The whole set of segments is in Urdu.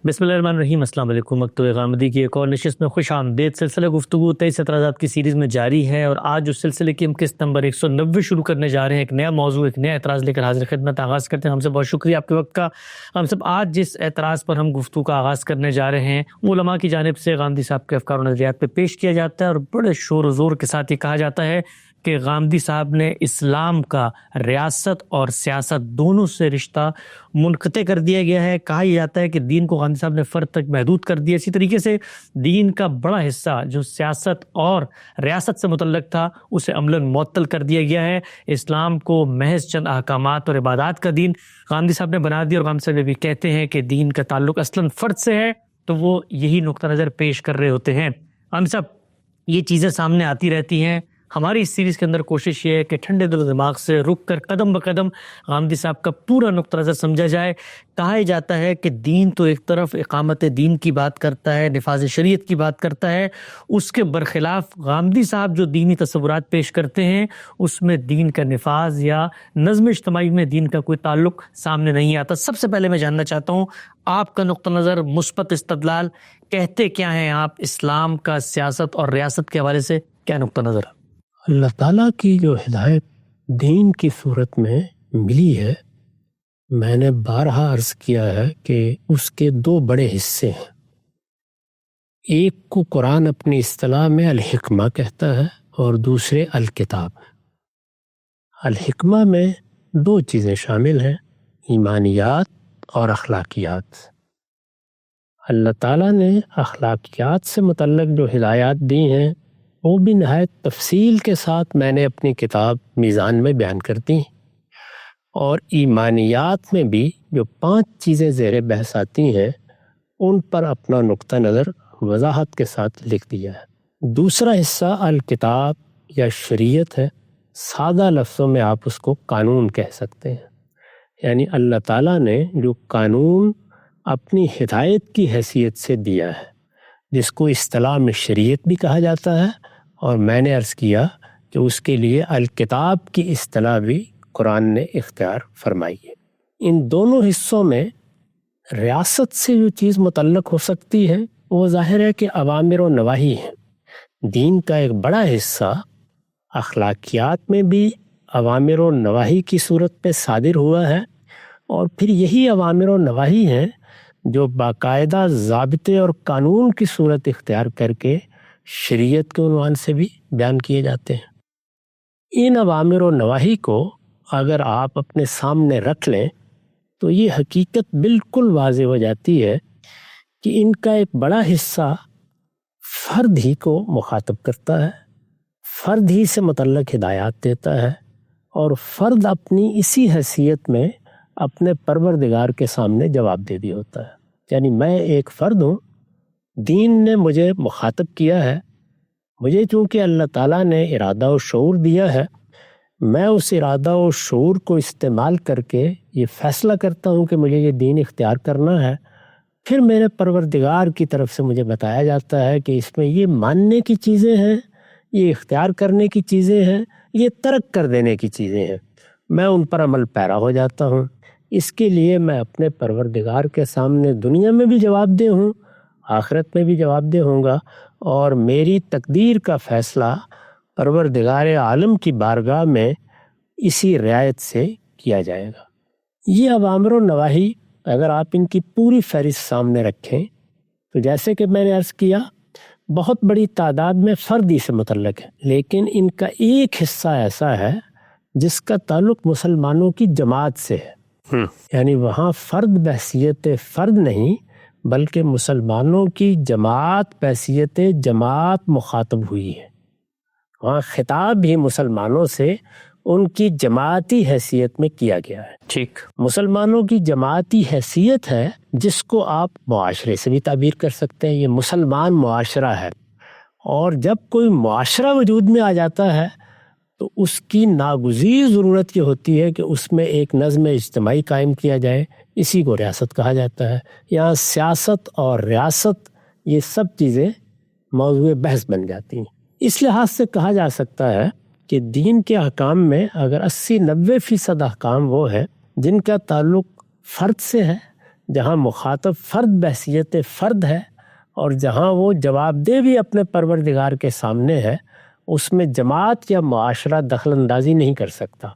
بسم اللہ الرحمن الرحیم۔ السلام علیکم۔ مکتوب غامدی کی ایک اور نشست میں خوش آمدید۔ سلسلہ گفتگو 23 اعتراضات کی سیریز میں جاری ہے اور آج اس سلسلے کی ہم قسط نمبر 190 شروع کرنے جا رہے ہیں۔ ایک نیا موضوع، ایک نیا اعتراض لے کر حاضر خدمت آغاز کرتے ہیں۔ ہم سے بہت شکریہ آپ کے وقت کا۔ ہم سب آج جس اعتراض پر ہم گفتگو کا آغاز کرنے جا رہے ہیں وہ علماء کی جانب سے غامدی صاحب کے افکار و نظریات پہ پیش کیا جاتا ہے اور بڑے شور و زور کے ساتھ یہ کہا جاتا ہے کہ غامدی صاحب نے اسلام کا ریاست اور سیاست دونوں سے رشتہ منقطع کر دیا گیا ہے۔ کہا یہ جاتا ہے کہ دین کو غامدی صاحب نے فرد تک محدود کر دیا۔ اسی طریقے سے دین کا بڑا حصہ جو سیاست اور ریاست سے متعلق تھا اسے عملاً معطل کر دیا گیا ہے۔ اسلام کو محض چند احکامات اور عبادات کا دین غامدی صاحب نے بنا دیا، اور غامدی صاحب یہ بھی کہتے ہیں کہ دین کا تعلق اصلاً فرد سے ہے، تو وہ یہی نقطہ نظر پیش کر رہے ہوتے ہیں۔ غامدی صاحب یہ چیزیں سامنے آتی رہتی ہیں۔ ہماری اس سیریز کے اندر کوشش یہ ہے کہ ٹھنڈے دل و دماغ سے رک کر قدم بقدم غامدی صاحب کا پورا نقطہ نظر سمجھا جائے۔ کہا جاتا ہے کہ دین تو ایک طرف اقامت دین کی بات کرتا ہے، نفاذ شریعت کی بات کرتا ہے، اس کے برخلاف غامدی صاحب جو دینی تصورات پیش کرتے ہیں اس میں دین کا نفاذ یا نظم اجتماعی میں دین کا کوئی تعلق سامنے نہیں آتا۔ سب سے پہلے میں جاننا چاہتا ہوں آپ کا نقطہ نظر، مثبت استدلال، کہتے کیا ہیں آپ اسلام کا سیاست اور ریاست کے حوالے سے، کیا نقطہ نظر ہے؟ اللہ تعالیٰ کی جو ہدایت دین کی صورت میں ملی ہے، میں نے بارہا عرض کیا ہے کہ اس کے دو بڑے حصے ہیں۔ ایک کو قرآن اپنی اصطلاح میں الحکمہ کہتا ہے اور دوسرے الکتاب۔ الحکمہ میں دو چیزیں شامل ہیں، ایمانیات اور اخلاقیات۔ اللہ تعالیٰ نے اخلاقیات سے متعلق جو ہدایات دی ہیں وہ بھی نہایت تفصیل کے ساتھ میں نے اپنی کتاب میزان میں بیان کر دی، اور ایمانیات میں بھی جو 5 چیزیں زیر بحث آتی ہیں ان پر اپنا نقطہ نظر وضاحت کے ساتھ لکھ دیا ہے۔ دوسرا حصہ الکتاب یا شریعت ہے، سادہ لفظوں میں آپ اس کو قانون کہہ سکتے ہیں، یعنی اللہ تعالیٰ نے جو قانون اپنی ہدایت کی حیثیت سے دیا ہے، جس کو اصطلاح میں شریعت بھی کہا جاتا ہے، اور میں نے عرض کیا کہ اس کے لیے الکتاب کی اصطلاح بھی قرآن نے اختیار فرمائی ہے۔ ان دونوں حصوں میں ریاست سے جو چیز متعلق ہو سکتی ہے وہ ظاہر ہے کہ اوامر و نواہی ہیں۔ دین کا ایک بڑا حصہ اخلاقیات میں بھی اوامر و نواہی کی صورت پہ صادر ہوا ہے، اور پھر یہی اوامر و نواہی ہیں جو باقاعدہ ضابطے اور قانون کی صورت اختیار کر کے شریعت کے عنوان سے بھی بیان کیے جاتے ہیں۔ ان اوامر و نواہی کو اگر آپ اپنے سامنے رکھ لیں تو یہ حقیقت بالکل واضح ہو جاتی ہے کہ ان کا ایک بڑا حصہ فرد ہی کو مخاطب کرتا ہے، فرد ہی سے متعلق ہدایات دیتا ہے، اور فرد اپنی اسی حیثیت میں اپنے پروردگار کے سامنے جواب دے دیا ہوتا ہے۔ یعنی میں ایک فرد ہوں، دین نے مجھے مخاطب کیا ہے، مجھے چونکہ اللہ تعالیٰ نے ارادہ و شعور دیا ہے، میں اس ارادہ و شعور کو استعمال کر کے یہ فیصلہ کرتا ہوں کہ مجھے یہ دین اختیار کرنا ہے۔ پھر میرے پروردگار کی طرف سے مجھے بتایا جاتا ہے کہ اس میں یہ ماننے کی چیزیں ہیں، یہ اختیار کرنے کی چیزیں ہیں، یہ ترک کر دینے کی چیزیں ہیں۔ میں ان پر عمل پیرا ہو جاتا ہوں۔ اس کے لیے میں اپنے پروردگار کے سامنے دنیا میں بھی جواب دہ ہوں، آخرت میں بھی جواب دہ ہوں گا، اور میری تقدیر کا فیصلہ پروردگار عالم کی بارگاہ میں اسی رعایت سے کیا جائے گا۔ یہ اوامر و نواہی اگر آپ ان کی پوری فہرست سامنے رکھیں تو جیسے کہ میں نے عرض کیا بہت بڑی تعداد میں فردی سے متعلق ہے، لیکن ان کا ایک حصہ ایسا ہے جس کا تعلق مسلمانوں کی جماعت سے ہے، یعنی وہاں فرد بحیثیت فرد نہیں بلکہ مسلمانوں کی جماعت بحیثیت جماعت مخاطب ہوئی ہے۔ وہاں خطاب بھی مسلمانوں سے ان کی جماعتی حیثیت میں کیا گیا ہے۔ ٹھیک، مسلمانوں کی جماعتی حیثیت ہے جس کو آپ معاشرے سے بھی تعبیر کر سکتے ہیں، یہ مسلمان معاشرہ ہے، اور جب کوئی معاشرہ وجود میں آ جاتا ہے تو اس کی ناگزیر ضرورت یہ ہوتی ہے کہ اس میں ایک نظم اجتماعی قائم کیا جائے، اسی کو ریاست کہا جاتا ہے۔ یہاں سیاست اور ریاست یہ سب چیزیں موضوع بحث بن جاتی ہیں۔ اس لحاظ سے کہا جا سکتا ہے کہ دین کے احکام میں اگر 80-90% احکام وہ ہیں جن کا تعلق فرد سے ہے، جہاں مخاطب فرد بحیثیت فرد ہے اور جہاں وہ جواب دہ بھی اپنے پروردگار کے سامنے ہے، اس میں جماعت یا معاشرہ دخل اندازی نہیں کر سکتا۔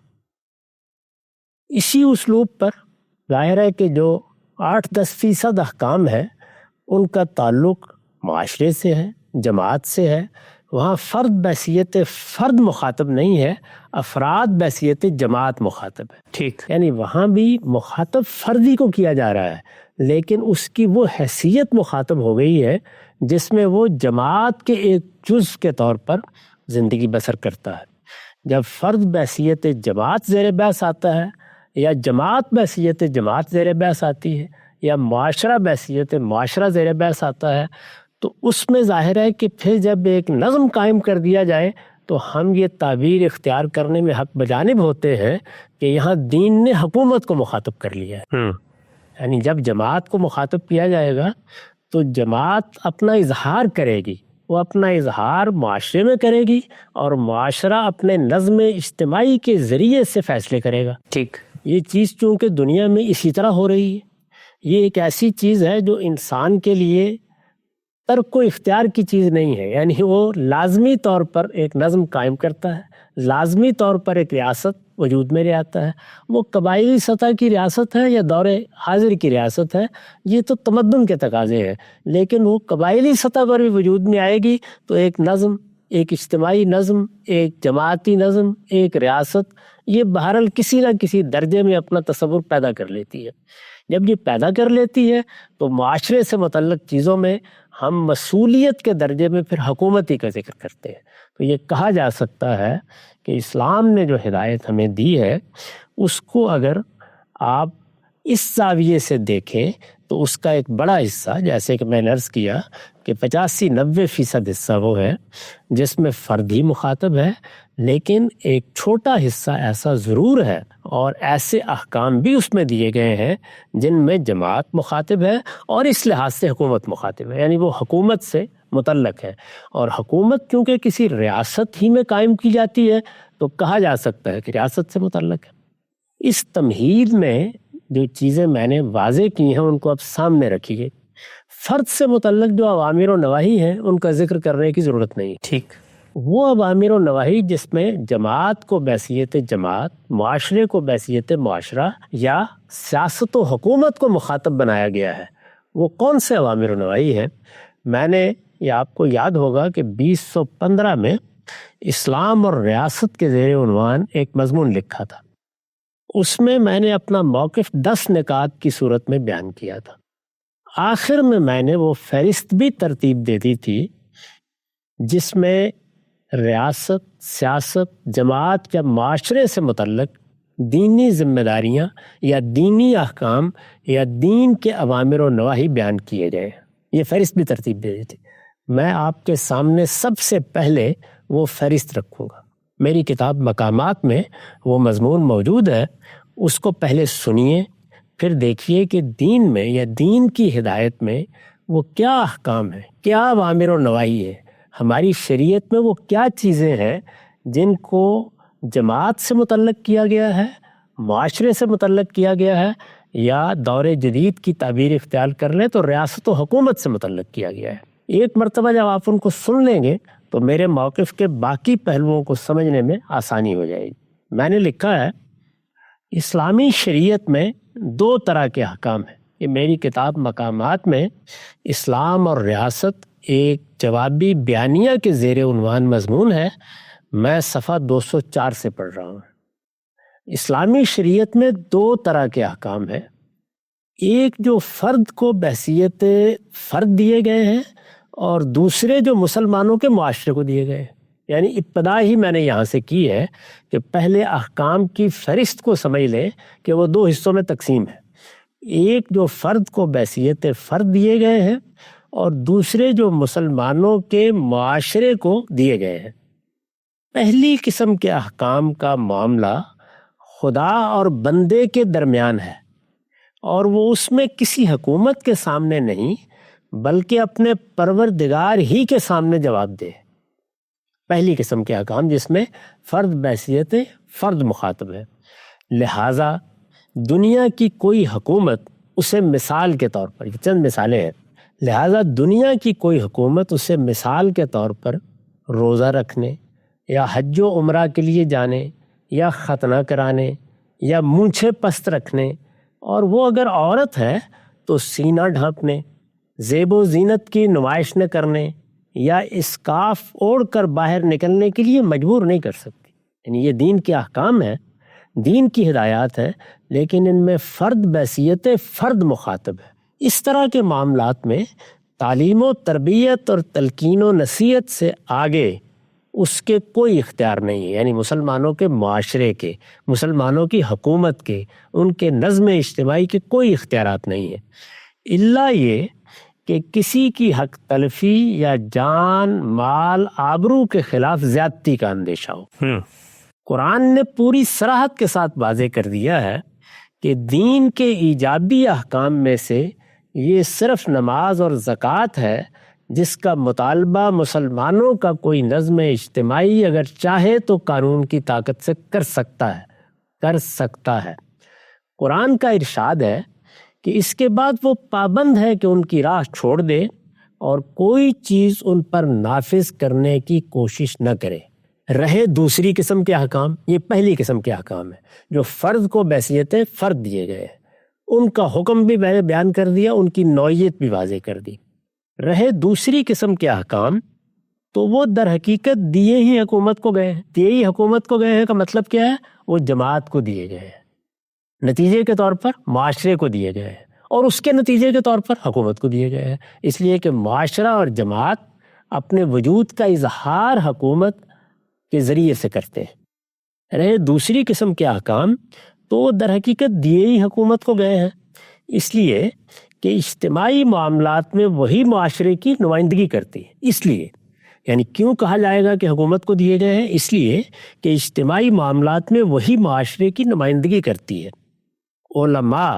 اسی اسلوب پر ظاہر ہے کہ جو 8-10% احکام ہے ان کا تعلق معاشرے سے ہے، جماعت سے ہے، وہاں فرد بحیثیت فرد مخاطب نہیں ہے، افراد بحیثیت جماعت مخاطب ہے۔ ٹھیک، یعنی وہاں بھی مخاطب فردی کو کیا جا رہا ہے، لیکن اس کی وہ حیثیت مخاطب ہو گئی ہے جس میں وہ جماعت کے ایک جزء کے طور پر زندگی بسر کرتا ہے۔ جب فرد بحیثیت جماعت زیر بحث آتا ہے یا جماعت بحیثیت جماعت زیر بحث آتی ہے یا معاشرہ بحیثیت معاشرہ زیر بحث آتا ہے، تو اس میں ظاہر ہے کہ پھر جب ایک نظم قائم کر دیا جائے تو ہم یہ تعبیر اختیار کرنے میں حق بجانب ہوتے ہیں کہ یہاں دین نے حکومت کو مخاطب کر لیا ہے۔ یعنی جب جماعت کو مخاطب کیا جائے گا تو جماعت اپنا اظہار کرے گی، وہ اپنا اظہار معاشرے میں کرے گی اور معاشرہ اپنے نظم اجتماعی کے ذریعے سے فیصلے کرے گا۔ ٹھیک، یہ چیز چونکہ دنیا میں اسی طرح ہو رہی ہے، یہ ایک ایسی چیز ہے جو انسان کے لیے ترک و اختیار کی چیز نہیں ہے، یعنی وہ لازمی طور پر ایک نظم قائم کرتا ہے، لازمی طور پر ایک ریاست وجود میں آتا ہے۔ وہ قبائلی سطح کی ریاست ہے یا دور حاضر کی ریاست ہے، یہ تو تمدن کے تقاضے ہیں، لیکن وہ قبائلی سطح پر بھی وجود میں آئے گی تو ایک نظم، ایک اجتماعی نظم، ایک جماعتی نظم، ایک ریاست، یہ بہرحال کسی نہ کسی درجے میں اپنا تصور پیدا کر لیتی ہے۔ جب یہ پیدا کر لیتی ہے تو معاشرے سے متعلق چیزوں میں ہم مسئولیت کے درجے میں پھر حکومتی کا ذکر کرتے ہیں۔ تو یہ کہا جا سکتا ہے کہ اسلام نے جو ہدایت ہمیں دی ہے اس کو اگر آپ اس زاویے سے دیکھیں تو اس کا ایک بڑا حصہ، جیسے کہ میں نے عرض کیا کہ 85-90% حصہ وہ ہے جس میں فرد ہی مخاطب ہے، لیکن ایک چھوٹا حصہ ایسا ضرور ہے اور ایسے احکام بھی اس میں دیے گئے ہیں جن میں جماعت مخاطب ہے اور اس لحاظ سے حکومت مخاطب ہے، یعنی وہ حکومت سے متعلق ہے۔ اور حکومت کیونکہ کسی ریاست ہی میں قائم کی جاتی ہے تو کہا جا سکتا ہے کہ ریاست سے متعلق ہے۔ اس تمہید میں جو چیزیں میں نے واضح کی ہیں ان کو اب سامنے رکھیے۔ فرد سے متعلق جو اوامر و نواہی ہیں ان کا ذکر کرنے کی ضرورت نہیں۔ ٹھیک، وہ اوامر و نواہی جس میں جماعت کو بحیثیت جماعت، معاشرے کو بحیثیت معاشرہ یا سیاست و حکومت کو مخاطب بنایا گیا ہے، وہ کون سے اوامر و نواہی ہیں؟ میں نے، یہ آپ کو یاد ہوگا کہ 2015 میں اسلام اور ریاست کے زیر عنوان ایک مضمون لکھا تھا، اس میں میں نے اپنا موقف 10 نکات کی صورت میں بیان کیا تھا۔ آخر میں نے وہ فہرست بھی ترتیب دے دی تھی جس میں ریاست، سیاست، جماعت یا معاشرے سے متعلق دینی ذمہ داریاں یا دینی احکام یا دین کے اوامر و نواہی بیان کیے گئے، یہ فہرست بھی ترتیب دے دی تھی۔ میں آپ کے سامنے سب سے پہلے وہ فہرست رکھوں گا، میری کتاب مقامات میں وہ مضمون موجود ہے، اس کو پہلے سنیے، پھر دیکھیے کہ دین میں یا دین کی ہدایت میں وہ کیا احکام ہیں، کیا اوامر و نواہی ہے، ہماری شریعت میں وہ کیا چیزیں ہیں جن کو جماعت سے متعلق کیا گیا ہے، معاشرے سے متعلق کیا گیا ہے، یا دور جدید کی تعبیر اختیار کر لیں تو ریاست و حکومت سے متعلق کیا گیا ہے۔ ایک مرتبہ جب آپ ان کو سن لیں گے تو میرے موقف کے باقی پہلوؤں کو سمجھنے میں آسانی ہو جائے گی۔ میں نے لکھا ہے اسلامی شریعت میں 2 طرح کے احکام ہیں۔ یہ میری کتاب مقامات میں اسلام اور ریاست ایک جوابی بیانیہ کے زیر عنوان مضمون ہے، میں صفحہ 204 سے پڑھ رہا ہوں۔ اسلامی شریعت میں 2 طرح کے احکام ہیں، ایک جو فرد کو بحیثیت فرد دیے گئے ہیں اور دوسرے جو مسلمانوں کے معاشرے کو دیے گئے ہیں۔ یعنی ابتدا ہی میں نے یہاں سے کی ہے کہ پہلے احکام کی فہرست کو سمجھ لیں کہ وہ 2 حصوں میں تقسیم ہے، ایک جو فرد کو بحیثیت فرد دیے گئے ہیں اور دوسرے جو مسلمانوں کے معاشرے کو دیے گئے ہیں۔ پہلی قسم کے احکام کا معاملہ خدا اور بندے کے درمیان ہے اور وہ اس میں کسی حکومت کے سامنے نہیں بلکہ اپنے پروردگار ہی کے سامنے جواب دے۔ پہلی قسم کے احکام جس میں فرد بحیثیت فرد مخاطب ہے، لہٰذا دنیا کی کوئی حکومت اسے مثال کے طور پر، یہ چند مثالیں ہیں، لہٰذا دنیا کی کوئی حکومت اسے مثال کے طور پر روزہ رکھنے یا حج و عمرہ کے لیے جانے یا ختنہ کرانے یا مونچھیں پست رکھنے، اور وہ اگر عورت ہے تو سینہ ڈھانپنے، زیب و زینت کی نمائش نہ کرنے یا اسکارف اوڑھ کر باہر نکلنے کے لیے مجبور نہیں کر سکتی۔ یعنی یہ دین کے احکام ہیں، دین کی ہدایات ہیں، لیکن ان میں فرد بحیثیت فرد مخاطب ہے۔ اس طرح کے معاملات میں تعلیم و تربیت اور تلقین و نصیحت سے آگے اس کے کوئی اختیار نہیں ہے، یعنی مسلمانوں کے معاشرے کے، مسلمانوں کی حکومت کے، ان کے نظم اجتماعی کے کوئی اختیارات نہیں ہیں، الا یہ کہ کسی کی حق تلفی یا جان مال آبرو کے خلاف زیادتی کا اندیشہ ہو۔ قرآن نے پوری صراحت کے ساتھ واضح کر دیا ہے کہ دین کے ایجابی احکام میں سے یہ صرف نماز اور زکوٰۃ ہے جس کا مطالبہ مسلمانوں کا کوئی نظم اجتماعی اگر چاہے تو قانون کی طاقت سے کر سکتا ہے۔ قرآن کا ارشاد ہے کہ اس کے بعد وہ پابند ہے کہ ان کی راہ چھوڑ دے اور کوئی چیز ان پر نافذ کرنے کی کوشش نہ کرے۔ رہے دوسری قسم کے احکام، یہ پہلی قسم کے احکام ہیں جو فرد کو بحیثیت فرد دیے گئے ہیں، ان کا حکم بھی میں نے بیان کر دیا، ان کی نوعیت بھی واضح کر دی۔ رہے دوسری قسم کے احکام تو وہ در حقیقت دیے ہی حکومت کو گئے ہیں۔ دیے ہی حکومت کو گئے ہیں کا مطلب کیا ہے؟ وہ جماعت کو دیے گئے ہیں، نتیجے کے طور پر معاشرے کو دیے گئے ہیں، اور اس کے نتیجے کے طور پر حکومت کو دیے گئے ہیں، اس لیے کہ معاشرہ اور جماعت اپنے وجود کا اظہار حکومت کے ذریعے سے کرتے ہیں۔ رہے دوسری قسم کے احکام تو وہ در حقیقت دیے ہی حکومت کو گئے ہیں، اس لیے کہ اجتماعی معاملات میں وہی معاشرے کی نمائندگی کرتی ہے۔ اس لیے یعنی کیوں کہا جائے گا کہ حکومت کو دیے گئے ہیں؟ اس لیے کہ اجتماعی معاملات میں وہی معاشرے کی نمائندگی کرتی ہے۔ علماء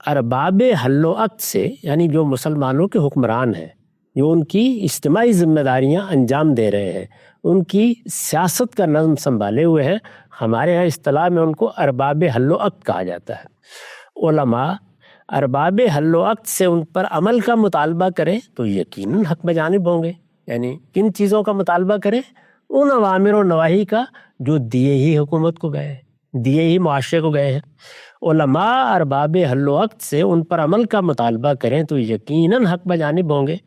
ارباب حل و عقد سے، یعنی جو مسلمانوں کے حکمران ہیں، جو ان کی اجتماعی ذمہ داریاں انجام دے رہے ہیں، ان کی سیاست کا نظم سنبھالے ہوئے ہیں، ہمارے یہاں اصطلاح میں ان کو ارباب حل و عقد کہا جاتا ہے۔ علماء ارباب حل و عقد سے ان پر عمل کا مطالبہ کریں تو یقیناً حق بجانب ہوں گے۔ یعنی کن چیزوں کا مطالبہ کریں؟ ان اوامر و نواہی کا جو دیے ہی حکومت کو گئے ہیں، دیے ہی معاشرے کو گئے ہیں۔ علماء ارباب حل و عقد سے ان پر عمل کا مطالبہ کریں تو یقیناً حق بجانب ہوں گے،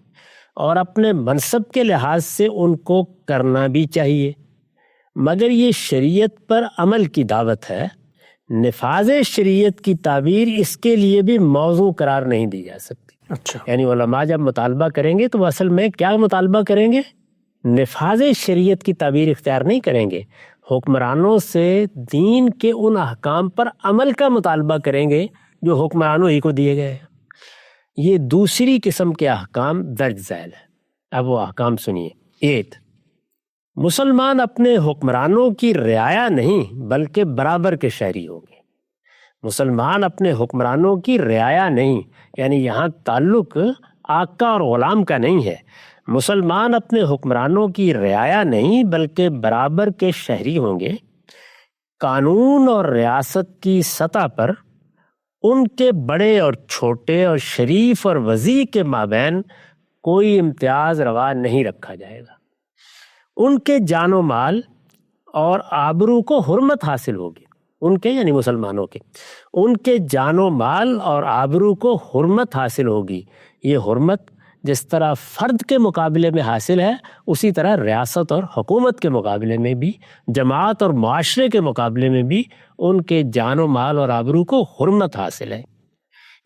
اور اپنے منصب کے لحاظ سے ان کو کرنا بھی چاہیے، مگر یہ شریعت پر عمل کی دعوت ہے، نفاذ شریعت کی تعبیر اس کے لیے بھی موضوع قرار نہیں دی جا سکتی۔ اچھا، یعنی علماء جب مطالبہ کریں گے تو وہ اصل میں کیا مطالبہ کریں گے؟ نفاذ شریعت کی تعبیر اختیار نہیں کریں گے، حکمرانوں سے دین کے ان احکام پر عمل کا مطالبہ کریں گے جو حکمرانوں ہی کو دیے گئے ہیں۔ یہ دوسری قسم کے احکام درج ذیل ہے۔ اب وہ احکام سنیے۔ 8، مسلمان اپنے حکمرانوں کی رعایا نہیں بلکہ برابر کے شہری ہوں گے۔ مسلمان اپنے حکمرانوں کی رعایا نہیں، یعنی یہاں تعلق آقا اور غلام کا نہیں ہے۔ مسلمان اپنے حکمرانوں کی رعایا نہیں بلکہ برابر کے شہری ہوں گے۔ قانون اور ریاست کی سطح پر ان کے بڑے اور چھوٹے اور شریف اور وضیع کے مابین کوئی امتیاز روا نہیں رکھا جائے گا۔ ان کے جان و مال اور آبرو کو حرمت حاصل ہوگی۔ ان کے یعنی مسلمانوں کے، ان کے جان و مال اور آبرو کو حرمت حاصل ہوگی۔ یہ حرمت جس طرح فرد کے مقابلے میں حاصل ہے، اسی طرح ریاست اور حکومت کے مقابلے میں بھی، جماعت اور معاشرے کے مقابلے میں بھی ان کے جان و مال اور آبرو کو حرمت حاصل ہے،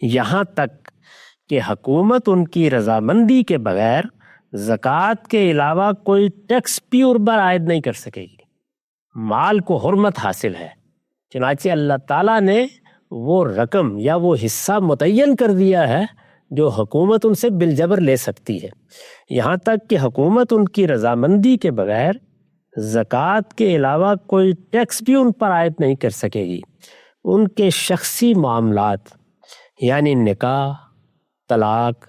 یہاں تک کہ حکومت ان کی رضامندی کے بغیر زکوٰۃ کے علاوہ کوئی ٹیکس بھی ان پر عائد نہیں کر سکے گی۔ مال کو حرمت حاصل ہے، چنانچہ اللہ تعالیٰ نے وہ رقم یا وہ حصہ متعین کر دیا ہے جو حکومت ان سے بالجبر لے سکتی ہے، یہاں تک کہ حکومت ان کی رضامندی کے بغیر زکوٰۃ کے علاوہ کوئی ٹیکس بھی ان پر عائد نہیں کر سکے گی۔ ان کے شخصی معاملات یعنی نکاح، طلاق،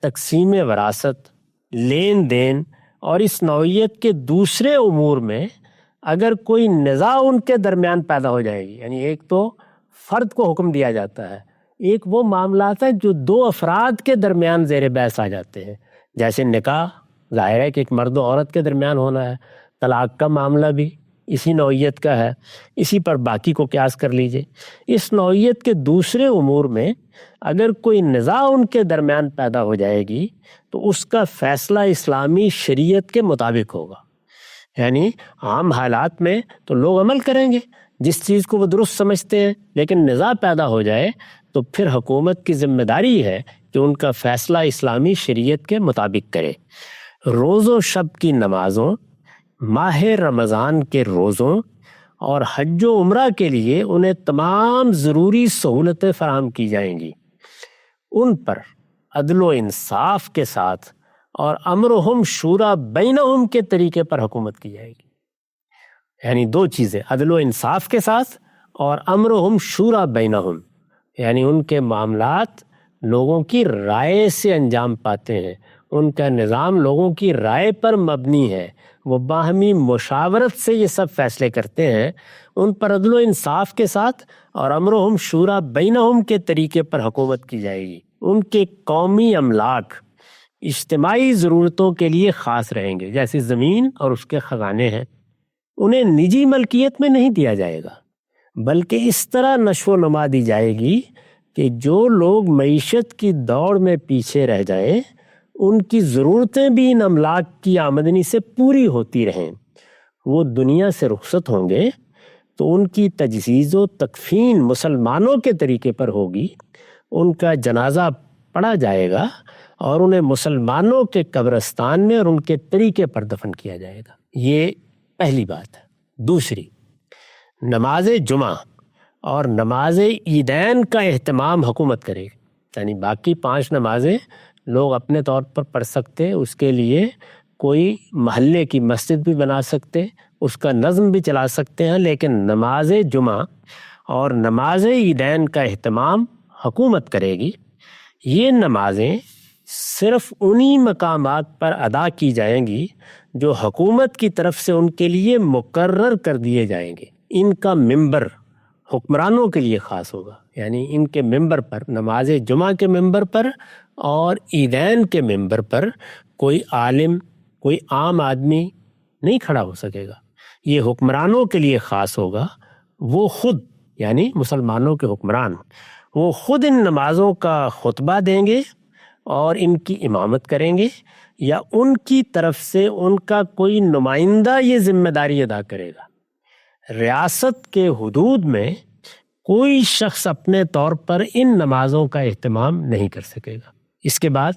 تقسیم وراثت، لین دین اور اس نوعیت کے دوسرے امور میں اگر کوئی نزاع ان کے درمیان پیدا ہو جائے گی، یعنی ایک تو فرد کو حکم دیا جاتا ہے، ایک وہ معاملات ہیں جو دو افراد کے درمیان زیر بحث آ جاتے ہیں، جیسے نکاح ظاہر ہے کہ ایک مرد و عورت کے درمیان ہونا ہے، طلاق کا معاملہ بھی اسی نوعیت کا ہے، اسی پر باقی کو قیاس کر لیجئے۔ اس نوعیت کے دوسرے امور میں اگر کوئی نزاع ان کے درمیان پیدا ہو جائے گی تو اس کا فیصلہ اسلامی شریعت کے مطابق ہوگا، یعنی عام حالات میں تو لوگ عمل کریں گے جس چیز کو وہ درست سمجھتے ہیں، لیکن نزاع پیدا ہو جائے تو پھر حکومت کی ذمہ داری ہے کہ ان کا فیصلہ اسلامی شریعت کے مطابق کرے۔ روز و شب کی نمازوں، ماہ رمضان کے روزوں اور حج و عمرہ کے لیے انہیں تمام ضروری سہولتیں فراہم کی جائیں گی۔ ان پر عدل و انصاف کے ساتھ اور امرہم شورا بینہم کے طریقے پر حکومت کی جائے گی، یعنی دو چیزیں، عدل و انصاف کے ساتھ اور امرہم شورا بینہم، یعنی ان کے معاملات لوگوں کی رائے سے انجام پاتے ہیں، ان کا نظام لوگوں کی رائے پر مبنی ہے، وہ باہمی مشاورت سے یہ سب فیصلے کرتے ہیں۔ ان پر عدل و انصاف کے ساتھ اور امرہم شورا بینہم کے طریقے پر حکومت کی جائے گی۔ ان کے قومی املاک اجتماعی ضرورتوں کے لیے خاص رہیں گے، جیسے زمین اور اس کے خزانے ہیں، انہیں نجی ملکیت میں نہیں دیا جائے گا، بلکہ اس طرح نشو و نما دی جائے گی کہ جو لوگ معیشت کی دوڑ میں پیچھے رہ جائیں ان کی ضرورتیں بھی ان املاک کی آمدنی سے پوری ہوتی رہیں۔ وہ دنیا سے رخصت ہوں گے تو ان کی تجہیز و تکفین مسلمانوں کے طریقے پر ہوگی، ان کا جنازہ پڑھا جائے گا اور انہیں مسلمانوں کے قبرستان میں اور ان کے طریقے پر دفن کیا جائے گا۔ یہ پہلی بات ہے۔ دوسری، نماز جمعہ اور نماز عیدین کا اہتمام حکومت کرے گی، یعنی باقی 5 نمازیں لوگ اپنے طور پر پڑھ سکتے، اس کے لیے کوئی محلے کی مسجد بھی بنا سکتے، اس کا نظم بھی چلا سکتے ہیں، لیکن نماز جمعہ اور نماز عیدین کا اہتمام حکومت کرے گی۔ یہ نمازیں صرف انہی مقامات پر ادا کی جائیں گی جو حکومت کی طرف سے ان کے لیے مقرر کر دیے جائیں گے۔ ان کا ممبر حکمرانوں کے لیے خاص ہوگا، یعنی ان کے ممبر پر، نماز جمعہ کے ممبر پر اور عیدین کے ممبر پر کوئی عالم، کوئی عام آدمی نہیں کھڑا ہو سکے گا، یہ حکمرانوں کے لیے خاص ہوگا۔ وہ خود، یعنی مسلمانوں کے حکمران، وہ خود ان نمازوں کا خطبہ دیں گے اور ان کی امامت کریں گے، یا ان کی طرف سے ان کا کوئی نمائندہ یہ ذمہ داری ادا کرے گا۔ ریاست کے حدود میں کوئی شخص اپنے طور پر ان نمازوں کا اہتمام نہیں کر سکے گا۔ اس کے بعد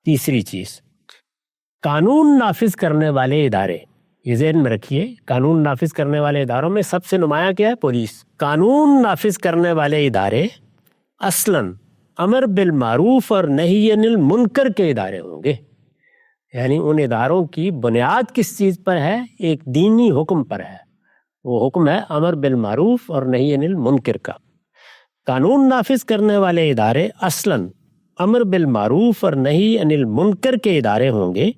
تیسری چیز، قانون نافذ کرنے والے ادارے، یہ ذہن میں رکھیے، قانون نافذ کرنے والے اداروں میں سب سے نمایاں کیا ہے؟ پولیس۔ قانون نافذ کرنے والے ادارے اصلاً امر بالمعروف اور نہی عن المنکر کے ادارے ہوں گے، یعنی ان اداروں کی بنیاد کس چیز پر ہے؟ ایک دینی حکم پر ہے، وہ حکم ہے امر بالمعروف اور نہی عن المنکر کا۔ قانون نافذ کرنے والے ادارے اصلاً امر بالمعروف اور نہی عن المنکر کے ادارے ہوں گے،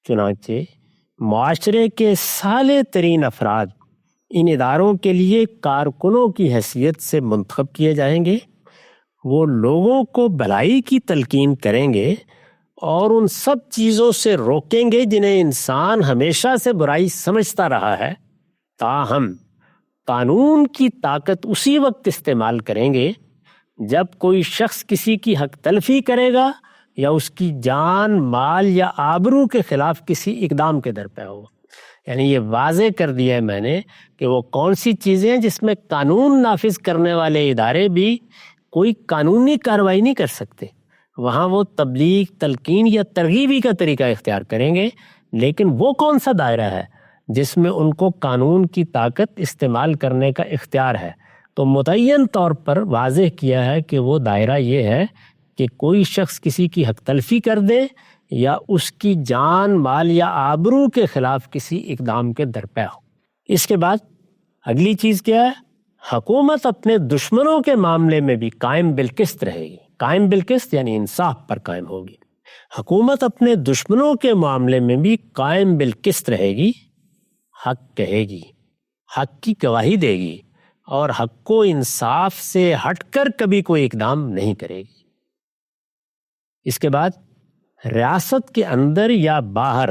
چنانچہ معاشرے کے صالح ترین افراد ان اداروں کے لیے کارکنوں کی حیثیت سے منتخب کیے جائیں گے۔ وہ لوگوں کو بھلائی کی تلقین کریں گے اور ان سب چیزوں سے روکیں گے جنہیں انسان ہمیشہ سے برائی سمجھتا رہا ہے، تاہم قانون کی طاقت اسی وقت استعمال کریں گے جب کوئی شخص کسی کی حق تلفی کرے گا یا اس کی جان، مال یا آبرو کے خلاف کسی اقدام کے در پہ ہو۔ یعنی یہ واضح کر دیا ہے میں نے کہ وہ کون سی چیزیں ہیں جس میں قانون نافذ کرنے والے ادارے بھی کوئی قانونی کارروائی نہیں کر سکتے، وہاں وہ تبلیغ، تلقین یا ترغیبی کا طریقہ اختیار کریں گے، لیکن وہ کون سا دائرہ ہے جس میں ان کو قانون کی طاقت استعمال کرنے کا اختیار ہے؟ تو متعین طور پر واضح کیا ہے کہ وہ دائرہ یہ ہے کہ کوئی شخص کسی کی حق تلفی کر دے یا اس کی جان، مال یا آبرو کے خلاف کسی اقدام کے درپے ہو۔ اس کے بعد اگلی چیز کیا ہے؟ حکومت اپنے دشمنوں کے معاملے میں بھی قائم بالقسط رہے گی۔ قائم بالقسط یعنی انصاف پر قائم ہوگی۔ حکومت اپنے دشمنوں کے معاملے میں بھی قائم بالقسط رہے گی، حق کہے گی، حق کی گواہی دے گی، اور حق و انصاف سے ہٹ کر کبھی کوئی اقدام نہیں کرے گی۔ اس کے بعد ریاست کے اندر یا باہر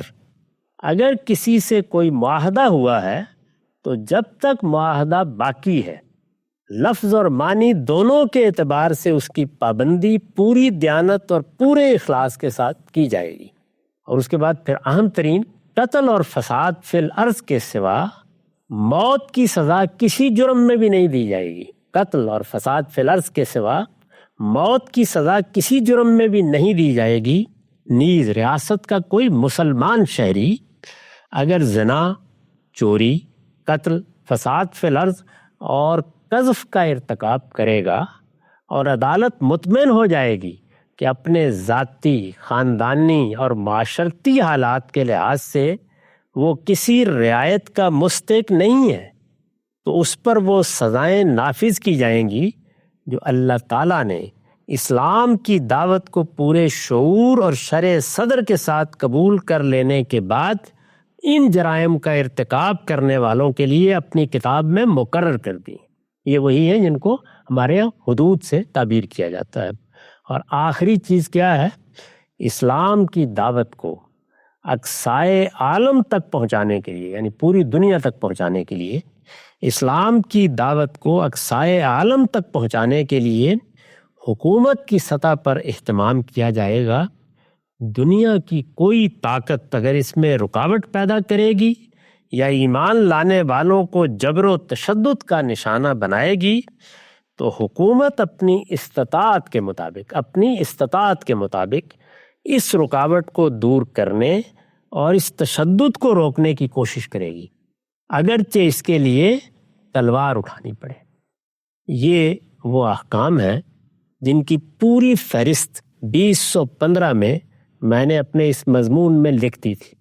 اگر کسی سے کوئی معاہدہ ہوا ہے تو جب تک معاہدہ باقی ہے لفظ اور معنی دونوں کے اعتبار سے اس کی پابندی پوری دیانت اور پورے اخلاص کے ساتھ کی جائے گی۔ اور اس کے بعد پھر اہم ترین، قتل اور فساد فی الارض کے سوا موت کی سزا کسی جرم میں بھی نہیں دی جائے گی۔ قتل اور فساد فی الارض کے سوا موت کی سزا کسی جرم میں بھی نہیں دی جائے گی۔ نیز ریاست کا کوئی مسلمان شہری اگر زنا، چوری، قتل، فساد فی الارض اور قذف کا ارتکاب کرے گا اور عدالت مطمئن ہو جائے گی کہ اپنے ذاتی، خاندانی اور معاشرتی حالات کے لحاظ سے وہ کسی رعایت کا مستحق نہیں ہے، تو اس پر وہ سزائیں نافذ کی جائیں گی جو اللہ تعالیٰ نے اسلام کی دعوت کو پورے شعور اور شرع صدر کے ساتھ قبول کر لینے کے بعد ان جرائم کا ارتکاب کرنے والوں کے لیے اپنی کتاب میں مقرر کر دی۔ یہ وہی ہیں جن کو ہمارے یہاں حدود سے تعبیر کیا جاتا ہے۔ اور آخری چیز کیا ہے؟ اسلام کی دعوت کو اقصائے عالم تک پہنچانے کے لیے، یعنی پوری دنیا تک پہنچانے کے لیے، اسلام کی دعوت کو اقصائے عالم تک پہنچانے کے لیے حکومت کی سطح پر اہتمام کیا جائے گا۔ دنیا کی کوئی طاقت اگر اس میں رکاوٹ پیدا کرے گی یا ایمان لانے والوں کو جبر و تشدد کا نشانہ بنائے گی تو حکومت اپنی استطاعت کے مطابق اس رکاوٹ کو دور کرنے اور اس تشدد کو روکنے کی کوشش کرے گی، اگرچہ اس کے لیے تلوار اٹھانی پڑے۔ یہ وہ احکام ہیں جن کی پوری فہرست 2015 میں نے اپنے اس مضمون میں لکھ دی تھی،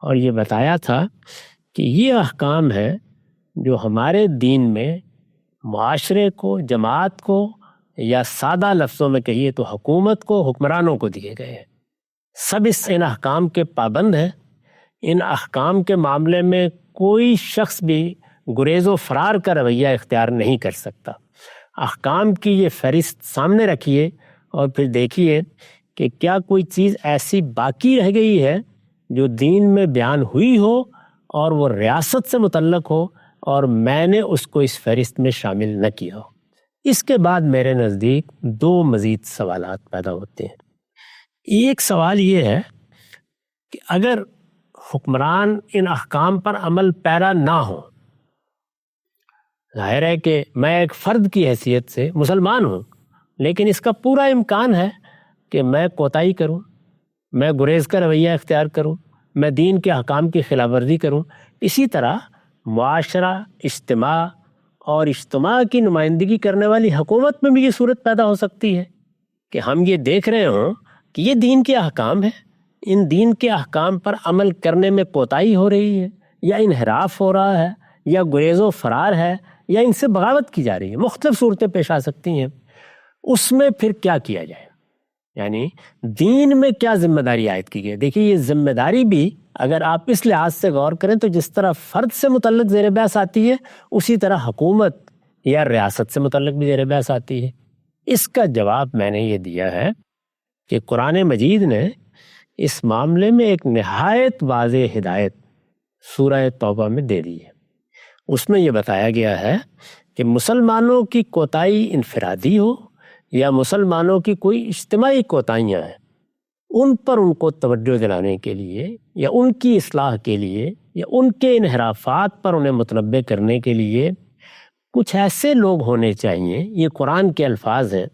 اور یہ بتایا تھا کہ یہ احکام ہیں جو ہمارے دین میں معاشرے کو، جماعت کو، یا سادہ لفظوں میں کہیے تو حکومت کو، حکمرانوں کو دیے گئے ہیں۔ سب ان احکام کے پابند ہیں۔ ان احکام کے معاملے میں کوئی شخص بھی گریز و فرار کا رویہ اختیار نہیں کر سکتا۔ احکام کی یہ فہرست سامنے رکھیے اور پھر دیکھیے کہ کیا کوئی چیز ایسی باقی رہ گئی ہے جو دین میں بیان ہوئی ہو اور وہ ریاست سے متعلق ہو اور میں نے اس کو اس فہرست میں شامل نہ کیا ہو۔ اس کے بعد میرے نزدیک دو مزید سوالات پیدا ہوتے ہیں۔ ایک سوال یہ ہے کہ اگر حکمران ان احکام پر عمل پیرا نہ ہو، ظاہر ہے کہ میں ایک فرد کی حیثیت سے مسلمان ہوں، لیکن اس کا پورا امکان ہے کہ میں کوتاہی کروں، میں گریز کا رویہ اختیار کروں، میں دین کے احکام کی خلاف ورزی کروں۔ اسی طرح معاشرہ، اجتماع کی نمائندگی کرنے والی حکومت میں بھی یہ صورت پیدا ہو سکتی ہے کہ ہم یہ دیکھ رہے ہوں کہ یہ دین کے احکام ہیں، ان دین کے احکام پر عمل کرنے میں کوتاہی ہو رہی ہے، یا انحراف ہو رہا ہے، یا گریز و فرار ہے، یا ان سے بغاوت کی جا رہی ہے۔ مختلف صورتیں پیش آ سکتی ہیں۔ اس میں پھر کیا کیا جائے، یعنی دین میں کیا ذمہ داری عائد کی گئی؟ دیکھیے، یہ ذمہ داری بھی اگر آپ اس لحاظ سے غور کریں تو جس طرح فرد سے متعلق زیر بحث آتی ہے، اسی طرح حکومت یا ریاست سے متعلق بھی زیر بحث آتی ہے۔ اس کا جواب میں نے یہ دیا ہے کہ قرآن مجید نے اس معاملے میں ایک نہایت واضح ہدایت سورہ توبہ میں دے دی ہے۔ اس میں یہ بتایا گیا ہے کہ مسلمانوں کی کوتاہی انفرادی ہو یا مسلمانوں کی کوئی اجتماعی کوتاہیاں ہیں، ان پر ان کو توجہ دلانے کے لیے یا ان کی اصلاح کے لیے یا ان کے انحرافات پر انہیں متنبہ کرنے کے لیے کچھ ایسے لوگ ہونے چاہیے، یہ قرآن کے الفاظ ہیں،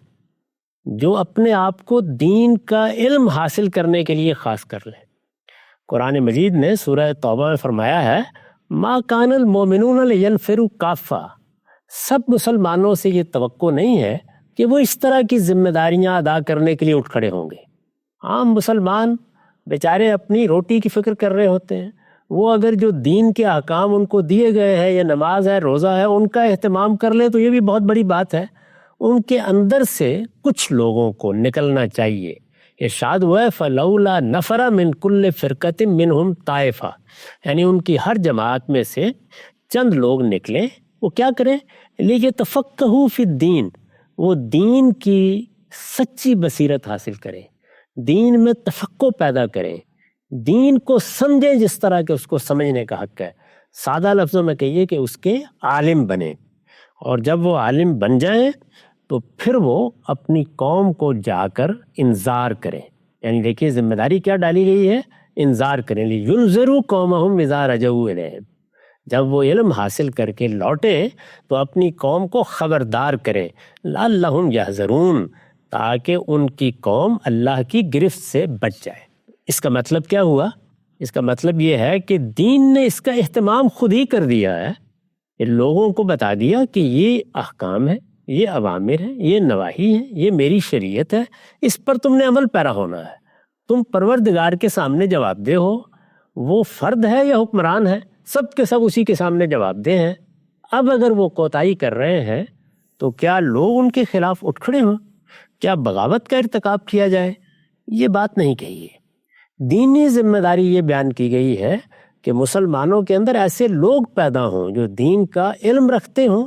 جو اپنے آپ کو دین کا علم حاصل کرنے کے لیے خاص کر لیں۔ قرآن مجید نے سورہ توبہ میں فرمایا ہے، ما کان المؤمنون لینفروا کافہ، سب مسلمانوں سے یہ توقع نہیں ہے کہ وہ اس طرح کی ذمہ داریاں ادا کرنے کے لیے اٹھ کھڑے ہوں گے۔ عام مسلمان بیچارے اپنی روٹی کی فکر کر رہے ہوتے ہیں، وہ اگر جو دین کے احکام ان کو دیے گئے ہیں، یا نماز ہے، روزہ ہے، ان کا اہتمام کر لیں تو یہ بھی بہت بڑی بات ہے۔ ان کے اندر سے کچھ لوگوں کو نکلنا چاہیے۔ ارشاد ہوا ہے فَلَوْلَا نَفَرَ مِنْ كُلِّ فِرْقَةٍ مِّنْهُمْ طَائِفَةٌ، یعنی ان کی ہر جماعت میں سے چند لوگ نکلیں، وہ کیا کریں؟ لیکن تفقہوا فی الدین، وہ دین کی سچی بصیرت حاصل کریں، دین میں تفقہ پیدا کریں، دین کو سمجھیں جس طرح کہ اس کو سمجھنے کا حق ہے۔ سادہ لفظوں میں کہیے کہ اس کے عالم بنیں، اور جب وہ عالم بن جائیں تو پھر وہ اپنی قوم کو جا کر انذار کریں۔ یعنی دیکھیے ذمہ داری کیا ڈالی گئی ہے، انذار کریں، لِيُنذِرُوا قَوْمَهُمْ إِذَا رَجَعُوا إِلَيْهِمْ۔ جب وہ علم حاصل کر کے لوٹے تو اپنی قوم کو خبردار کریں، لَعَلَّهُمْ يَحْذَرُونَ، تاکہ ان کی قوم اللہ کی گرفت سے بچ جائے۔ اس کا مطلب کیا ہوا؟ اس کا مطلب یہ ہے کہ دین نے اس کا اہتمام خود ہی کر دیا ہے، یہ لوگوں کو بتا دیا کہ یہ احکام ہے، یہ اوامر ہیں، یہ نواہی ہیں، یہ میری شریعت ہے، اس پر تم نے عمل پیرا ہونا ہے۔ تم پروردگار کے سامنے جواب دہ ہو، وہ فرد ہے یا حکمران ہے، سب کے سب اسی کے سامنے جواب دہ ہیں۔ اب اگر وہ کوتاہی کر رہے ہیں تو کیا لوگ ان کے خلاف اٹھ کھڑے ہوں؟ کیا بغاوت کا ارتکاب کیا جائے؟ یہ بات نہیں کہی ہے۔ دینی ذمہ داری یہ بیان کی گئی ہے کہ مسلمانوں کے اندر ایسے لوگ پیدا ہوں جو دین کا علم رکھتے ہوں،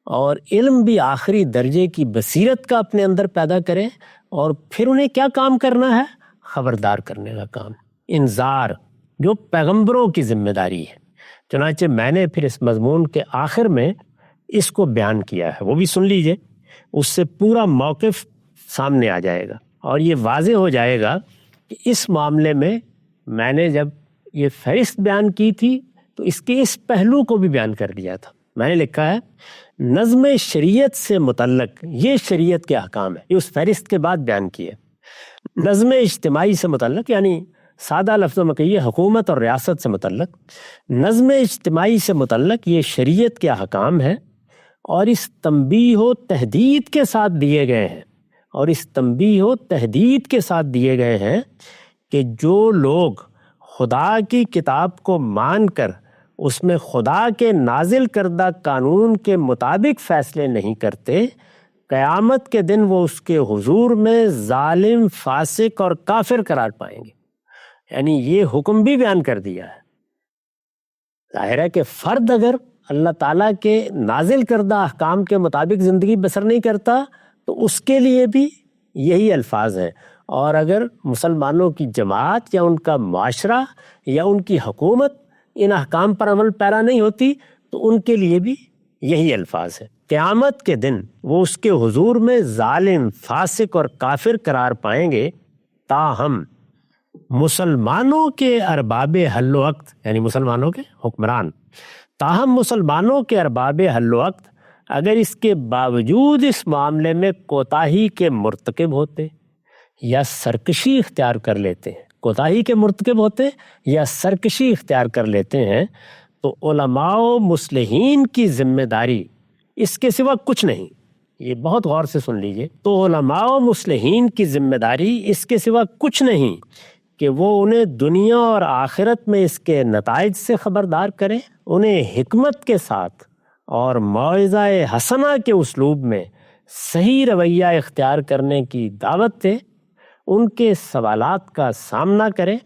اور علم بھی آخری درجے کی بصیرت کا اپنے اندر پیدا کریں، اور پھر انہیں کیا کام کرنا ہے؟ خبردار کرنے کا کام، انذار، جو پیغمبروں کی ذمہ داری ہے۔ چنانچہ میں نے پھر اس مضمون کے آخر میں اس کو بیان کیا ہے، وہ بھی سن لیجئے، اس سے پورا موقف سامنے آ جائے گا، اور یہ واضح ہو جائے گا کہ اس معاملے میں نے جب یہ فہرست بیان کی تھی تو اس کے اس پہلو کو بھی بیان کر دیا تھا۔ میں نے لکھا ہے نظم شریعت سے متعلق یہ شریعت کے احکام ہے، یہ اس فہرست کے بعد بیان کیے۔ نظم اجتماعی سے متعلق، یعنی سادہ لفظوں میں کہیے حکومت اور ریاست سے متعلق، نظم اجتماعی سے متعلق یہ شریعت کے احکام ہے، اور اس تنبیہ و تحدید کے ساتھ دیے گئے ہیں، اور اس تنبیہ و تحدید کے ساتھ دیے گئے ہیں کہ جو لوگ خدا کی کتاب کو مان کر اس میں خدا کے نازل کردہ قانون کے مطابق فیصلے نہیں کرتے، قیامت کے دن وہ اس کے حضور میں ظالم، فاسق اور کافر قرار پائیں گے۔ یعنی یہ حکم بھی بیان کر دیا ہے۔ ظاہر ہے کہ فرد اگر اللہ تعالیٰ کے نازل کردہ احکام کے مطابق زندگی بسر نہیں کرتا تو اس کے لیے بھی یہی الفاظ ہیں، اور اگر مسلمانوں کی جماعت یا ان کا معاشرہ یا ان کی حکومت ان احکام پر عمل پیرا نہیں ہوتی تو ان کے لیے بھی یہی الفاظ ہیں۔ قیامت کے دن وہ اس کے حضور میں ظالم، فاسق اور کافر قرار پائیں گے، تاہم مسلمانوں کے ارباب حل و عقد، یعنی مسلمانوں کے حکمران، تاہم مسلمانوں کے ارباب حل و عقد اگر اس کے باوجود اس معاملے میں کوتاہی کے مرتکب ہوتے یا سرکشی اختیار کر لیتے ہیں، کوتاہی کے مرتکب ہوتے یا سرکشی اختیار کر لیتے ہیں، تو علماء و مصلحین کی ذمہ داری اس کے سوا کچھ نہیں۔ یہ بہت غور سے سن لیجئے، تو علماء و مصلحین کی ذمہ داری اس کے سوا کچھ نہیں کہ وہ انہیں دنیا اور آخرت میں اس کے نتائج سے خبردار کریں، انہیں حکمت کے ساتھ اور موعظہ حسنہ کے اسلوب میں صحیح رویہ اختیار کرنے کی دعوت دیں، ان کے سوالات کا سامنا کریں،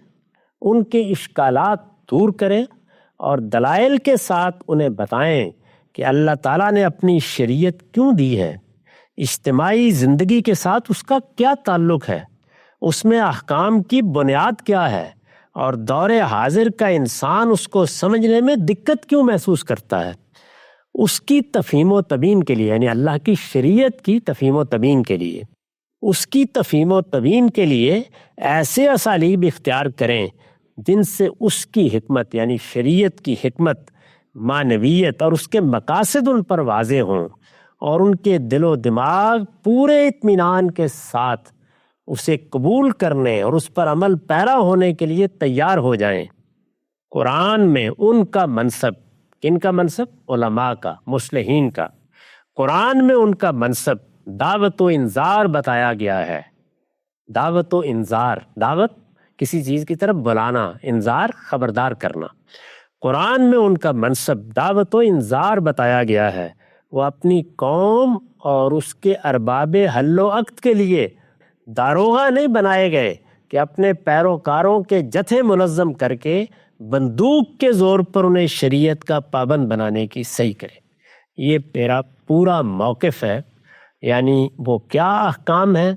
ان کے اشکالات دور کریں، اور دلائل کے ساتھ انہیں بتائیں کہ اللہ تعالیٰ نے اپنی شریعت کیوں دی ہے، اجتماعی زندگی کے ساتھ اس کا کیا تعلق ہے، اس میں احکام کی بنیاد کیا ہے، اور دور حاضر کا انسان اس کو سمجھنے میں دقت کیوں محسوس کرتا ہے۔ اس کی تفہیم و تبیین کے لیے، یعنی اللہ کی شریعت کی تفہیم و تبیین کے لیے، اس کی تفہیم و تبیین کے لیے ایسے اسالیب اختیار کریں جن سے اس کی حکمت، یعنی شریعت کی حکمت، معنویت اور اس کے مقاصد ان پر واضح ہوں، اور ان کے دل و دماغ پورے اطمینان کے ساتھ اسے قبول کرنے اور اس پر عمل پیرا ہونے کے لیے تیار ہو جائیں۔ قرآن میں ان کا منصب، کن کا منصب؟ علماء کا، مصلحین کا۔ قرآن میں ان کا منصب دعوت و انذار بتایا گیا ہے۔ دعوت و انذار، دعوت کسی چیز کی طرف بلانا، انذار خبردار کرنا۔ قرآن میں ان کا منصب دعوت و انذار بتایا گیا ہے۔ وہ اپنی قوم اور اس کے ارباب حل و عقد کے لیے داروغہ نہیں بنائے گئے کہ اپنے پیروکاروں کے جتھے منظم کر کے بندوق کے زور پر انہیں شریعت کا پابند بنانے کی صحیح کرے۔ یہ میرا پورا موقف ہے، یعنی وہ کیا احکام ہیں،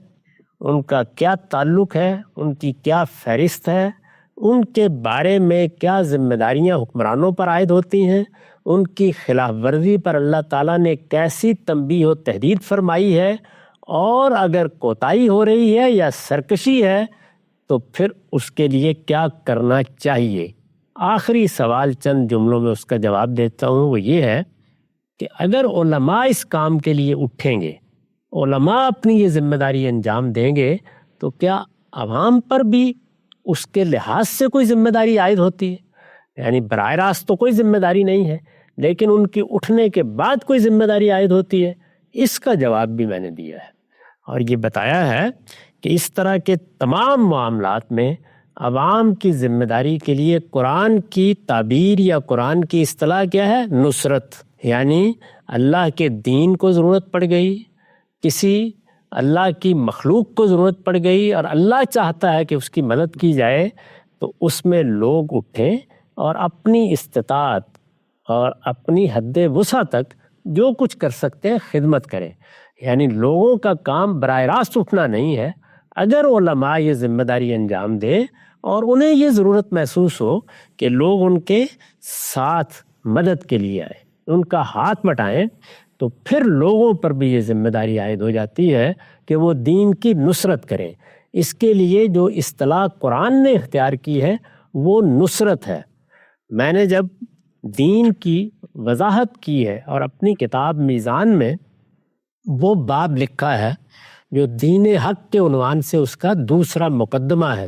ان کا کیا تعلق ہے، ان کی کیا فہرست ہے، ان کے بارے میں کیا ذمہ داریاں حکمرانوں پر عائد ہوتی ہیں، ان کی خلاف ورزی پر اللہ تعالیٰ نے کیسی تنبیہ و تحدید فرمائی ہے، اور اگر کوتاہی ہو رہی ہے یا سرکشی ہے تو پھر اس کے لیے کیا کرنا چاہیے۔ آخری سوال چند جملوں میں اس کا جواب دیتا ہوں، وہ یہ ہے کہ اگر علماء اس کام کے لیے اٹھیں گے، علماء اپنی یہ ذمہ داری انجام دیں گے، تو کیا عوام پر بھی اس کے لحاظ سے کوئی ذمہ داری عائد ہوتی ہے؟ یعنی براہ راست تو کوئی ذمہ داری نہیں ہے، لیکن ان کی اٹھنے کے بعد کوئی ذمہ داری عائد ہوتی ہے؟ اس کا جواب بھی میں نے دیا ہے، اور یہ بتایا ہے کہ اس طرح کے تمام معاملات میں عوام کی ذمہ داری کے لیے قرآن کی تعبیر یا قرآن کی اصطلاح کیا ہے؟ نصرت۔ یعنی اللہ کے دین کو ضرورت پڑ گئی، کسی اللہ کی مخلوق کو ضرورت پڑ گئی، اور اللہ چاہتا ہے کہ اس کی مدد کی جائے، تو اس میں لوگ اٹھیں اور اپنی استطاعت اور اپنی حد وسع تک جو کچھ کر سکتے ہیں خدمت کریں۔ یعنی لوگوں کا کام براہ راست اٹھنا نہیں ہے، اگر علماء یہ ذمہ داری انجام دیں اور انہیں یہ ضرورت محسوس ہو کہ لوگ ان کے ساتھ مدد کے لیے آئے، ان کا ہاتھ بٹائیں، تو پھر لوگوں پر بھی یہ ذمہ داری عائد ہو جاتی ہے کہ وہ دین کی نصرت کریں۔ اس کے لیے جو اصطلاح قرآن نے اختیار کی ہے وہ نصرت ہے۔ میں نے جب دین کی وضاحت کی ہے اور اپنی کتاب میزان میں وہ باب لکھا ہے جو دین حق کے عنوان سے اس کا دوسرا مقدمہ ہے،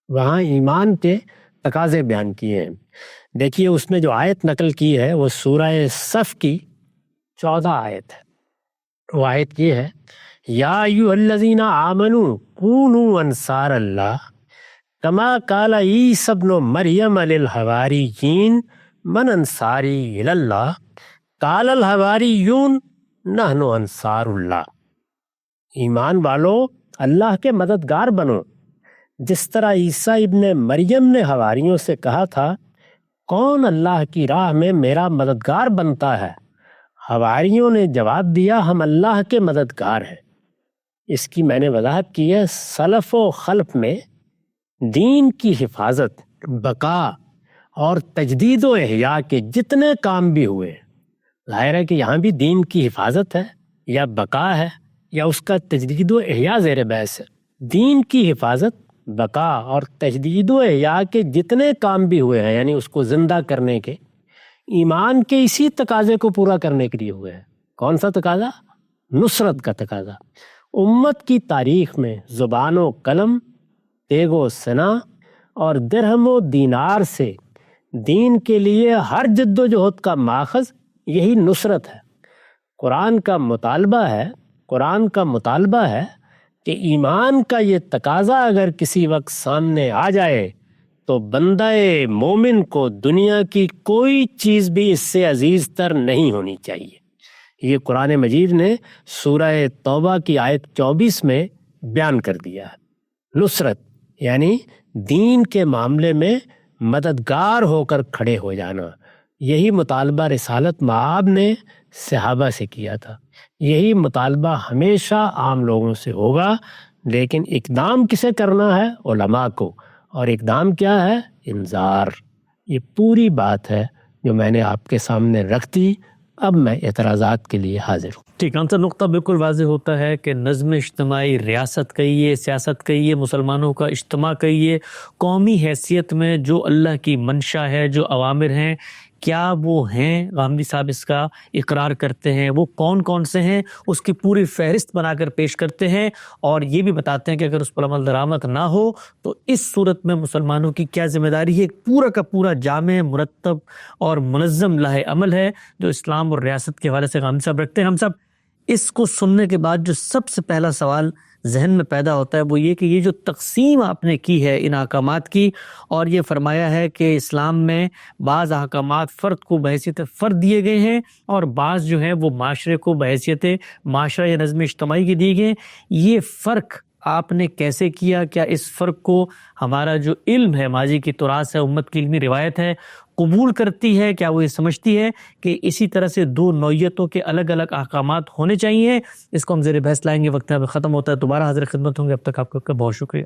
وہاں ایمان کے تقاضے بیان کیے ہیں۔ دیکھیے اس میں جو آیت نقل کی ہے وہ سورہ صف کی 14 آیت ہے۔ وہ آیت یہ ہے، یا ایھا الذین آمنوا کونوا انصار اللہ کما قال عیسی ابن مریم للحواریین من انصاری الی اللہ قال الحواریون نحن انصار اللہ۔ ایمان والو اللہ کے مددگار بنو، جس طرح عیسیٰ ابن مریم نے حواریوں سے کہا تھا کون اللہ کی راہ میں میرا مددگار بنتا ہے؟ حواریوں نے جواب دیا ہم اللہ کے مددگار ہیں۔ اس کی میں نے وضاحت کی ہے، سلف و خلف میں دین کی حفاظت، بقا اور تجدید و احیاء کے جتنے کام بھی ہوئے، ظاہر ہے کہ یہاں بھی دین کی حفاظت ہے یا بقا ہے یا اس کا تجدید و احیاء زیر بحث ہے۔ دین کی حفاظت، بقا اور تجدید و احیاء کے جتنے کام بھی ہوئے ہیں، یعنی اس کو زندہ کرنے کے، ایمان کے اسی تقاضے کو پورا کرنے کے لیے ہوئے ہیں۔ کون سا تقاضا؟ نصرت کا تقاضا۔ امت کی تاریخ میں زبان و قلم، تیغ و سنا اور درہم و دینار سے دین کے لیے ہر جد و جہد کا ماخذ یہی نصرت ہے۔ قرآن کا مطالبہ ہے کہ ایمان کا یہ تقاضا اگر کسی وقت سامنے آ جائے تو بندہ مومن کو دنیا کی کوئی چیز بھی اس سے عزیز تر نہیں ہونی چاہیے۔ یہ قرآن مجید نے سورہ توبہ کی آیت 24 میں بیان کر دیا ہے۔ نصرت یعنی دین کے معاملے میں مددگار ہو کر کھڑے ہو جانا۔ یہی مطالبہ رسالت مآب نے صحابہ سے کیا تھا، یہی مطالبہ ہمیشہ عام لوگوں سے ہوگا، لیکن اقدام کسے کرنا ہے؟ علماء کو۔ اور اقدام کیا ہے؟ انذار۔ یہ پوری بات ہے جو میں نے آپ کے سامنے رکھ دی۔ اب میں اعتراضات کے لیے حاضر ہوں۔ ٹھیک، آنسر نقطہ بالکل واضح ہوتا ہے کہ نظم اجتماعی، ریاست کہیے، سیاست کہیے، مسلمانوں کا اجتماع کہیے، قومی حیثیت میں جو اللہ کی منشا ہے، جو اوامر ہیں، کیا وہ ہیں؟ غامدی صاحب اس کا اقرار کرتے ہیں، وہ کون کون سے ہیں، اس کی پوری فہرست بنا کر پیش کرتے ہیں، اور یہ بھی بتاتے ہیں کہ اگر اس پر عمل درآمد نہ ہو تو اس صورت میں مسلمانوں کی کیا ذمہ داری ہے۔ ایک پورا کا پورا جامع، مرتب اور منظم لاہ عمل ہے جو اسلام اور ریاست کے حوالے سے غامدی صاحب رکھتے ہیں۔ ہم سب اس کو سننے کے بعد جو سب سے پہلا سوال ذہن میں پیدا ہوتا ہے وہ یہ کہ یہ جو تقسیم آپ نے کی ہے ان احکامات کی، اور یہ فرمایا ہے کہ اسلام میں بعض احکامات فرد کو بحیثیت فرد دیے گئے ہیں اور بعض جو ہیں وہ معاشرے کو بحیثیت معاشرہ یا نظم اجتماعی کی دیے گئے، یہ فرق آپ نے کیسے کیا؟ کیا اس فرق کو ہمارا جو علم ہے، ماضی کی تراث ہے، امت کی علمی روایت ہے، قبول کرتی ہے؟ کیا وہ یہ سمجھتی ہے کہ اسی طرح سے دو نوعیتوں کے الگ الگ احکامات ہونے چاہیے؟ اس کو ہم زیر بحث لائیں گے. وقت اب ختم ہوتا ہے. دوبارہ حاضر خدمت ہوں گے. اب تک آپ کا بہت شکریہ.